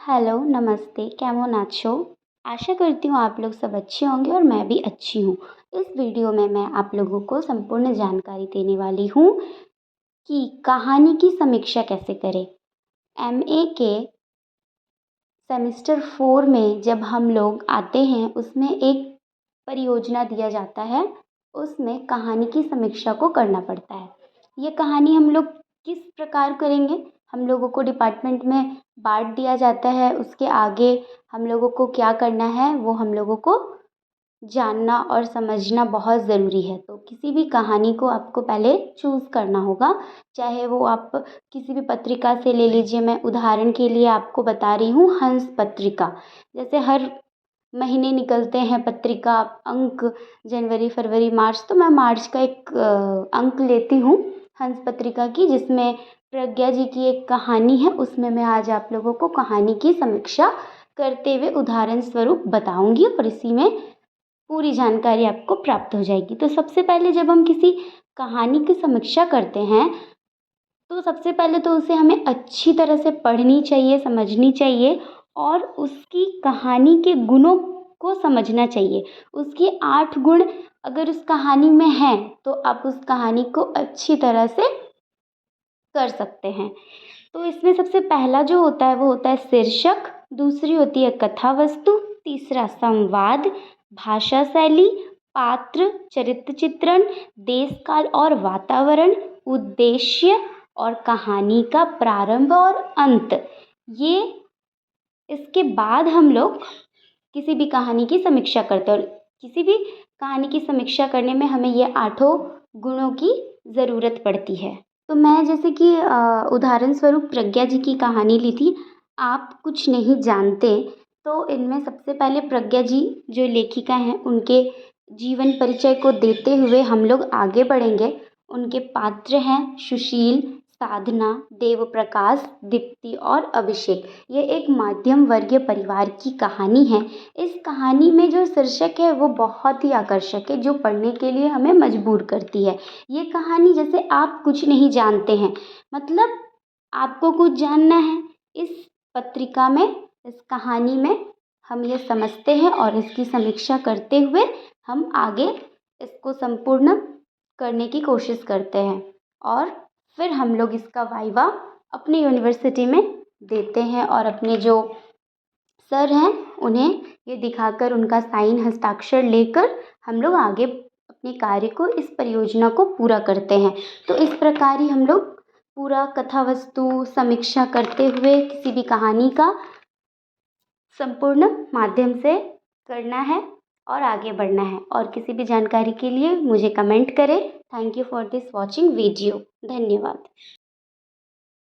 Hello, नमस्ते, केमन आछो? आशा करती हूँ आप लोग सब अच्छे होंगे और मैं भी अच्छी हूँ। इस वीडियो में मैं आप लोगों को संपूर्ण जानकारी देने वाली हूँ कि कहानी की समीक्षा कैसे करें। एमए के सेमेस्टर 4 में जब हम लोग आते हैं उसमें एक परियोजना दिया जाता है, उसमें कहानी की समीक्षा को करना पड़ता है। ये कहानी हम लोग किस प्रकार करेंगे, हम लोगों को डिपार्टमेंट में बाँट दिया जाता है, उसके आगे हम लोगों को क्या करना है वो हम लोगों को जानना और समझना बहुत ज़रूरी है। तो किसी भी कहानी को आपको पहले चूज़ करना होगा, चाहे वो आप किसी भी पत्रिका से ले लीजिए। मैं उदाहरण के लिए आपको बता रही हूँ हंस पत्रिका। जैसे हर महीने निकलते हैं पत्रिका अंक, जनवरी, फरवरी, मार्च, तो मैं मार्च का एक अंक लेती हूँ हंस पत्रिका की, जिसमें प्रज्ञा जी की एक कहानी है। उसमें मैं आज आप लोगों को कहानी की समीक्षा करते हुए उदाहरण स्वरूप बताऊँगी और इसी में पूरी जानकारी आपको प्राप्त हो जाएगी। तो सबसे पहले जब हम किसी कहानी की समीक्षा करते हैं, तो सबसे पहले तो उसे हमें अच्छी तरह से पढ़नी चाहिए, समझनी चाहिए और उसकी कहानी के गुणों को समझना चाहिए। उसके 8 गुण अगर उस कहानी में हैं, तो आप उस कहानी को अच्छी तरह से कर सकते हैं। तो इसमें सबसे पहला जो होता है वो होता है शीर्षक, दूसरी होती है कथा वस्तु, तीसरा संवाद, भाषा शैली, पात्र, चरित्र चित्रण, देश काल और वातावरण, उद्देश्य और कहानी का प्रारंभ और अंत। ये इसके बाद हम लोग किसी भी कहानी की समीक्षा करते हैं और किसी भी कहानी की समीक्षा करने में हमें ये 8 गुणों की ज़रूरत पड़ती है। तो मैं जैसे कि उदाहरण स्वरूप प्रज्ञा जी की कहानी ली थी, आप कुछ नहीं जानते। तो इनमें सबसे पहले प्रज्ञा जी जो लेखिका हैं, उनके जीवन परिचय को देते हुए हम लोग आगे बढ़ेंगे। उनके पात्र हैं सुशील, साधना, देवप्रकाश, दीप्ति और अभिषेक। ये एक मध्यम वर्गीय परिवार की कहानी है। इस कहानी में जो शीर्षक है वो बहुत ही आकर्षक है, जो पढ़ने के लिए हमें मजबूर करती है। ये कहानी जैसे आप कुछ नहीं जानते हैं, मतलब आपको कुछ जानना है। इस पत्रिका में, इस कहानी में हम ये समझते हैं और इसकी समीक्षा करते हुए हम आगे इसको संपूर्ण करने की कोशिश करते हैं और फिर हम लोग इसका वाइवा अपनी यूनिवर्सिटी में देते हैं और अपने जो सर हैं उन्हें ये दिखाकर उनका साइन हस्ताक्षर लेकर हम लोग आगे अपने कार्य को, इस परियोजना को पूरा करते हैं। तो इस प्रकार ही हम लोग पूरा कथा वस्तु समीक्षा करते हुए किसी भी कहानी का संपूर्ण माध्यम से करना है और आगे बढ़ना है। और किसी भी जानकारी के लिए मुझे कमेंट करें। Thank you for this watching video. धन्यवाद।